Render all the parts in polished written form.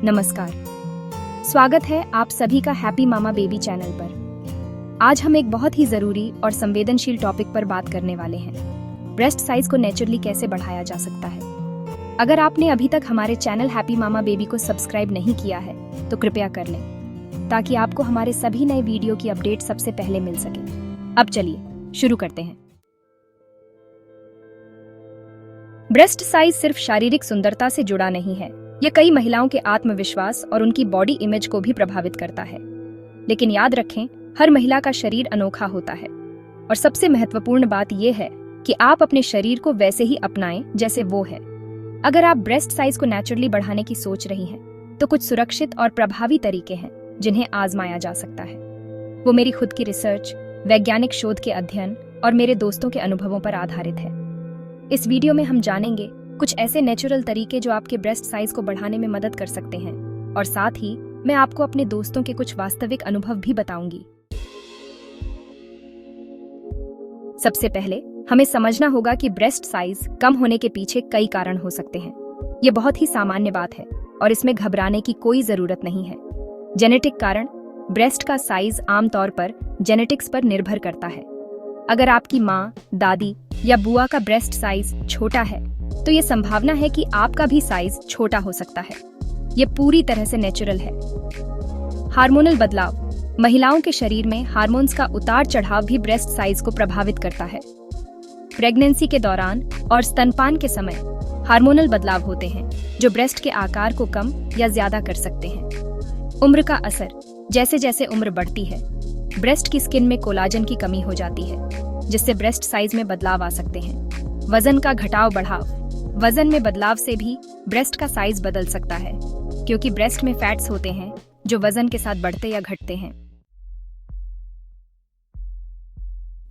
नमस्कार, स्वागत है आप सभी का हैप्पी मामा बेबी चैनल पर। आज हम एक बहुत ही जरूरी और संवेदनशील टॉपिक पर बात करने वाले हैं। ब्रेस्ट साइज को नेचुरली कैसे बढ़ाया जा सकता है। अगर आपने अभी तक हमारे चैनल हैप्पी मामा बेबी को सब्सक्राइब नहीं किया है तो कृपया कर लें, ताकि आपको हमारे सभी नए वीडियो की अपडेट सबसे पहले मिल सके। अब चलिए शुरू करते हैं। ब्रेस्ट साइज सिर्फ शारीरिक सुंदरता से जुड़ा नहीं है, यह कई महिलाओं के आत्मविश्वास और उनकी बॉडी इमेज को भी प्रभावित करता है। लेकिन याद रखें, हर महिला का शरीर अनोखा होता है और सबसे महत्वपूर्ण बात यह है कि आप अपने शरीर को वैसे ही अपनाएं जैसे वो है। अगर आप ब्रेस्ट साइज को नेचुरली बढ़ाने की सोच रही हैं, तो कुछ सुरक्षित और प्रभावी तरीके हैं जिन्हें आजमाया जा सकता है। वो मेरी खुद की रिसर्च, वैज्ञानिक शोध के अध्ययन और मेरे दोस्तों के अनुभवों पर आधारित है। इस वीडियो में हम जानेंगे कुछ ऐसे नेचुरल तरीके जो आपके ब्रेस्ट साइज को बढ़ाने में मदद कर सकते हैं, और साथ ही मैं आपको अपने दोस्तों के कुछ वास्तविक अनुभव भी बताऊंगी। सबसे पहले हमें समझना होगा कि ब्रेस्ट साइज कम होने के पीछे कई कारण हो सकते हैं। ये बहुत ही सामान्य बात है और इसमें घबराने की कोई जरूरत नहीं है। जेनेटिक कारण। ब्रेस्ट का साइज आमतौर पर जेनेटिक्स पर निर्भर करता है। अगर आपकी माँ, दादी या बुआ का ब्रेस्ट साइज छोटा है, तो ये संभावना है कि आपका भी साइज छोटा हो सकता है। ये पूरी तरह से नेचुरल है। हार्मोनल बदलाव। महिलाओं के शरीर में हार्मोन्स का उतार चढ़ाव भी ब्रेस्ट साइज को प्रभावित करता है। प्रेगनेंसी के दौरान और स्तनपान के समय हार्मोनल बदलाव होते हैं जो ब्रेस्ट के आकार को कम या ज्यादा कर सकते हैं। उम्र का असर। जैसे जैसे उम्र बढ़ती है, ब्रेस्ट की स्किन में कोलाजन की कमी हो जाती है, जिससे ब्रेस्ट साइज में बदलाव आ सकते हैं। वजन का घटाव बढ़ाव। वजन में बदलाव से भी ब्रेस्ट का साइज बदल सकता है, क्योंकि ब्रेस्ट में फैट्स होते हैं जो वजन के साथ बढ़ते या घटते हैं।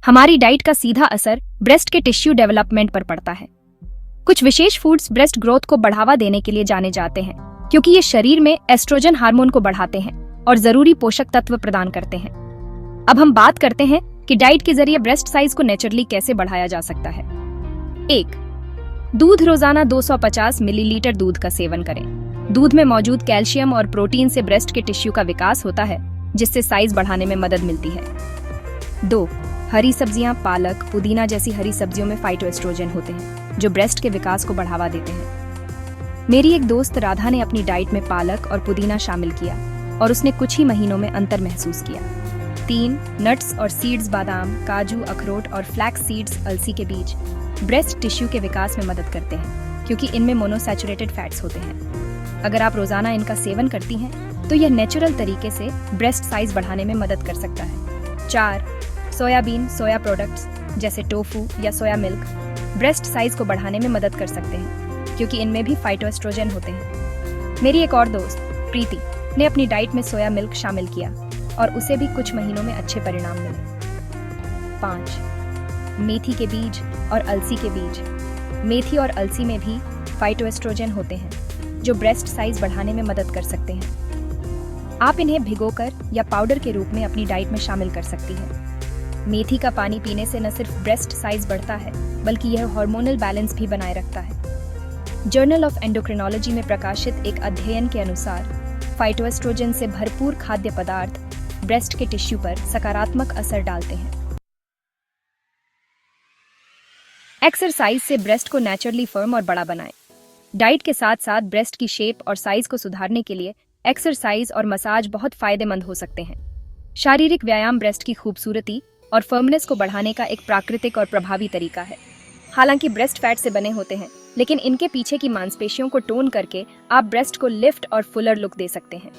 हमारी डाइट का सीधा असर ब्रेस्ट के टिश्यू डेवलपमेंट पर पड़ता है। कुछ विशेष फूड्स ब्रेस्ट ग्रोथ को बढ़ावा देने के लिए जाने जाते हैं, क्योंकि ये शरीर में एस्ट्रोजन हार्मोन को बढ़ाते हैं और जरूरी पोषक तत्व प्रदान करते हैं। अब हम बात करते हैं कि डाइट के जरिए ब्रेस्ट साइज को नेचुरली कैसे बढ़ाया जा सकता है। 1. दूध। रोजाना 250 मिलीलीटर दूध का सेवन करें। दूध में मौजूद कैल्शियम और प्रोटीन से ब्रेस्ट के टिश्यू का विकास होता है, जिससे साइज बढ़ाने में मदद मिलती है। 2. हरी सब्जियां। पालक, पुदीना जैसी हरी सब्जियों में फाइटोएस्ट्रोजन होते हैं, जो ब्रेस्ट के विकास को बढ़ावा देते हैं। मेरी एक दोस्त राधा ने अपनी डाइट में पालक और पुदीना शामिल किया और उसने कुछ ही महीनों में अंतर महसूस किया। 3. नट्स और सीड्स। बादाम, काजू, अखरोट और फ्लैक्स सीड्स, अलसी के बीज ब्रेस्ट टिश्यू के विकास में मदद करते हैं, क्योंकि इनमें मोनोसैचुरेटेड फैट्स होते हैं। अगर आप रोजाना इनका सेवन करती हैं, तो यह नेचुरल तरीके से ब्रेस्ट साइज बढ़ाने में मदद कर सकता है। 4. सोयाबीन, सोया प्रोडक्ट्स जैसे टोफू या सोया मिल्क ब्रेस्ट साइज को बढ़ाने में मदद कर सकते हैं, क्योंकि इनमें भी फाइटोएस्ट्रोजन होते हैं। मेरी एक और दोस्त प्रीति ने अपनी डाइट में सोया मिल्क शामिल किया और उसे भी कुछ महीनों में अच्छे परिणाम मिले। 5. मेथी के बीज और अलसी के बीज। मेथी और अलसी में भी फाइटोएस्ट्रोजन होते हैं, जो ब्रेस्ट साइज बढ़ाने में मदद कर सकते हैं। आप इन्हें भिगोकर या पाउडर के रूप में अपनी डाइट में शामिल कर सकती हैं। मेथी का पानी पीने से न सिर्फ ब्रेस्ट साइज बढ़ता है, बल्कि यह हार्मोनल बैलेंस भी बनाए रखता है। जर्नल ऑफ एंडोक्रिनोलॉजी में प्रकाशित एक अध्ययन के अनुसार फाइटोएस्ट्रोजन से भरपूर खाद्य पदार्थ ब्रेस्ट के टिश्यू पर सकारात्मक असर डालते हैं। एक्सरसाइज से ब्रेस्ट को नेचुरली फर्म और बड़ा बनाएं। डाइट के साथ साथ ब्रेस्ट की शेप और साइज को सुधारने के लिए एक्सरसाइज और मसाज बहुत फायदेमंद हो सकते हैं। शारीरिक व्यायाम ब्रेस्ट की खूबसूरती और फर्मनेस को बढ़ाने का एक प्राकृतिक और प्रभावी तरीका है। हालांकि ब्रेस्ट फैट से बने होते हैं, लेकिन इनके पीछे की मांसपेशियों को टोन करके आप ब्रेस्ट को लिफ्ट और फुलर लुक दे सकते हैं।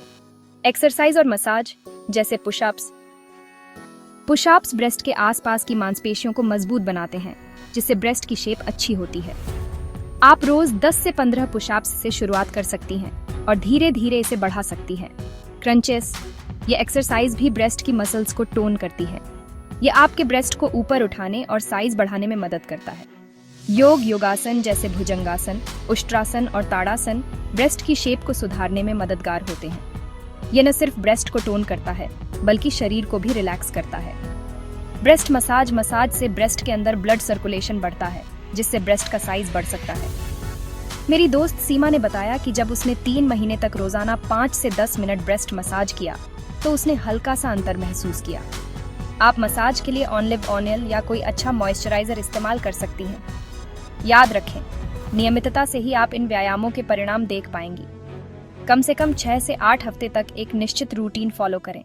एक्सरसाइज और मसाज जैसे पुशअप्स। पुशअप्स ब्रेस्ट के आसपास की मांसपेशियों को मजबूत बनाते हैं, जिससे ब्रेस्ट की शेप अच्छी होती है। आप रोज 10 से 15 पुशअप्स से शुरुआत कर सकती हैं और धीरे धीरे इसे बढ़ा सकती हैं। क्रंचेस। ये एक्सरसाइज भी ब्रेस्ट की मसल्स को टोन करती है। ये आपके ब्रेस्ट को ऊपर उठाने और साइज बढ़ाने में मदद करता है। योगासन जैसे भुजंगासन, उष्ट्रासन और ताड़ासन ब्रेस्ट की शेप को सुधारने में मददगार होते हैं। ये न सिर्फ ब्रेस्ट को टोन करता है, बल्कि शरीर को भी रिलैक्स करता है। ब्रेस्ट मसाज से ब्रेस्ट के अंदर ब्लड सर्कुलेशन बढ़ता है, जिससे ब्रेस्ट का साइज बढ़ सकता है। मेरी दोस्त सीमा ने बताया कि जब उसने 3 महीने तक रोजाना 5 से 10 मिनट ब्रेस्ट मसाज किया तो उसने हल्का सा अंतर महसूस किया। आप मसाज के लिए ऑलिव ऑयल या कोई अच्छा मॉइस्चराइजर इस्तेमाल कर सकती हैं। याद रखें, नियमितता से ही आप इन व्यायामों के परिणाम देख पाएंगी। कम से कम 6 से 8 हफ्ते तक एक निश्चित रूटीन फॉलो करें।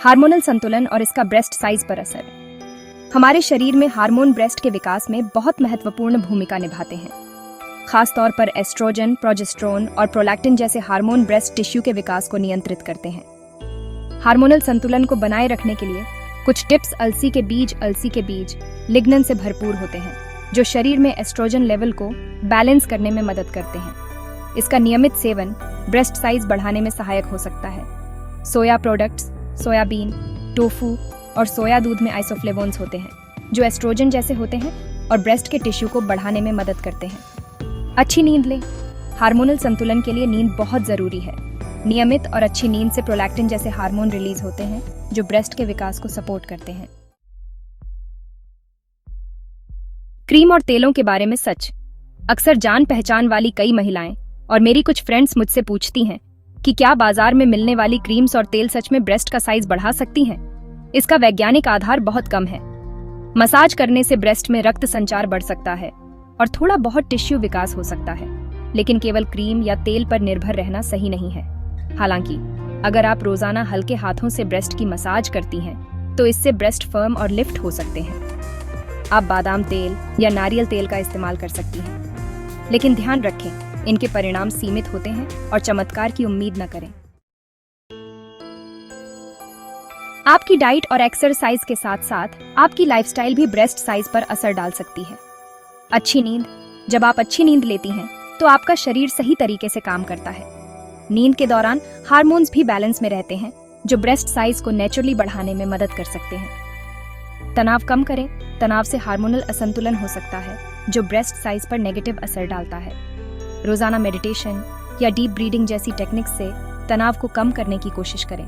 हार्मोनल संतुलन और इसका ब्रेस्ट साइज पर असर। हमारे शरीर में हार्मोन ब्रेस्ट के विकास में बहुत महत्वपूर्ण भूमिका निभाते हैं। खास तौर पर एस्ट्रोजन, प्रोजेस्टेरोन और प्रोलैक्टिन जैसे हार्मोन ब्रेस्ट टिश्यू के विकास को नियंत्रित करते हैं। हार्मोनल संतुलन को बनाए रखने के लिए कुछ टिप्स। अलसी के बीज लिग्नन से भरपूर होते हैं, जो शरीर में एस्ट्रोजन लेवल को बैलेंस करने में मदद करते हैं। इसका नियमित सेवन ब्रेस्ट साइज बढ़ाने में सहायक हो सकता है। सोया प्रोडक्ट्स, सोयाबीन, टोफू और सोया दूध में आइसोफ्लेवोन्स होते हैं, जो एस्ट्रोजन जैसे होते हैं और ब्रेस्ट के टिश्यू को बढ़ाने में मदद करते हैं। अच्छी नींद लें। हार्मोनल संतुलन के लिए नींद बहुत जरूरी है। नियमित और अच्छी नींद से प्रोलैक्टिन जैसे हार्मोन रिलीज होते हैं, जो ब्रेस्ट के विकास को सपोर्ट करते हैं। क्रीम और तेलों के बारे में सच। अक्सर जान पहचान वाली कई महिलाएं और मेरी कुछ फ्रेंड्स मुझसे पूछती हैं कि क्या बाजार में मिलने वाली क्रीम्स और तेल सच में ब्रेस्ट का साइज बढ़ा सकती हैं? इसका वैज्ञानिक आधार बहुत कम है। मसाज करने से ब्रेस्ट में रक्त संचार बढ़ सकता है और थोड़ा बहुत टिश्यू विकास हो सकता है, लेकिन केवल क्रीम या तेल पर निर्भर रहना सही नहीं है। हालांकि अगर आप रोजाना हल्के हाथों से ब्रेस्ट की मसाज करती हैं, तो इससे ब्रेस्ट फर्म और लिफ्ट हो सकते हैं। आप बादाम तेल या नारियल तेल का इस्तेमाल कर सकती हैं, लेकिन ध्यान रखें, इनके परिणाम सीमित होते हैं और चमत्कार की उम्मीद न करें। आपकी डाइट और एक्सरसाइज के साथ साथ आपकी लाइफस्टाइल भी ब्रेस्ट साइज पर असर डाल सकती है। अच्छी नींद। जब आप अच्छी नींद लेती हैं, तो आपका शरीर सही तरीके से काम करता है। नींद के दौरान हार्मोन्स भी बैलेंस में रहते हैं, जो ब्रेस्ट साइज को नेचुरली बढ़ाने में मदद कर सकते हैं। तनाव कम करें। तनाव से हार्मोनल असंतुलन हो सकता है, जो ब्रेस्ट साइज पर नेगेटिव असर डालता है। रोजाना मेडिटेशन या डीप ब्रीदिंग जैसी टेक्निक से तनाव को कम करने की कोशिश करें।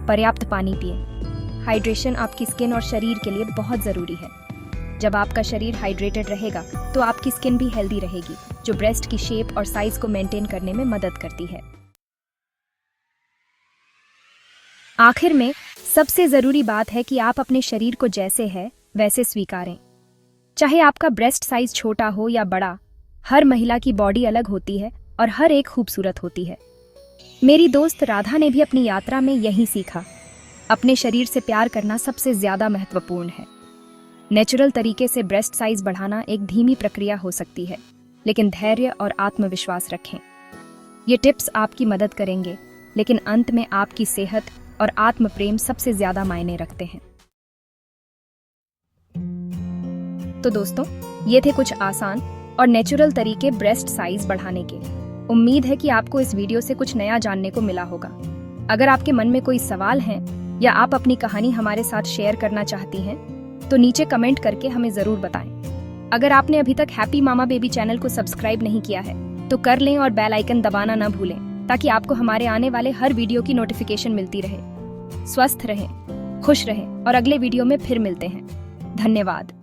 पर्याप्त पानी पिएं। हाइड्रेशन आपकी स्किन और शरीर के लिए बहुत जरूरी है। जब आपका शरीर हाइड्रेटेड रहेगा, तो आपकी स्किन भी हेल्दी रहेगी, जो ब्रेस्ट की शेप और साइज को मेंटेन करने में मदद करती है। आखिर में सबसे जरूरी बात है कि आप अपने शरीर को जैसे है वैसे स्वीकारें। चाहे आपका ब्रेस्ट साइज छोटा हो या बड़ा, हर महिला की बॉडी अलग होती है और हर एक खूबसूरत होती है। मेरी दोस्त राधा ने भी अपनी यात्रा में यही सीखा। अपने शरीर से प्यार करना सबसे ज्यादा महत्वपूर्ण है। नेचुरल तरीके से ब्रेस्ट साइज बढ़ाना एक धीमी प्रक्रिया हो सकती है, लेकिन धैर्य और आत्मविश्वास रखें। ये टिप्स आपकी मदद करेंगे, लेकिन अंत में आपकी सेहत और आत्म प्रेम सबसे ज्यादा मायने रखते हैं। तो दोस्तों, ये थे कुछ आसान और नेचुरल तरीके ब्रेस्ट साइज बढ़ाने के। उम्मीद है कि आपको इस वीडियो से कुछ नया जानने को मिला होगा। अगर आपके मन में कोई सवाल है या आप अपनी कहानी हमारे साथ शेयर करना चाहती हैं, तो नीचे कमेंट करके हमें जरूर बताएं। अगर आपने अभी तक हैप्पी मामा बेबी चैनल को सब्सक्राइब नहीं किया है, तो कर लें और बेल आइकन दबाना न भूलें, ताकि आपको हमारे आने वाले हर वीडियो की नोटिफिकेशन मिलती रहे। स्वस्थ रहें, खुश रहें और अगले वीडियो में फिर मिलते हैं। धन्यवाद।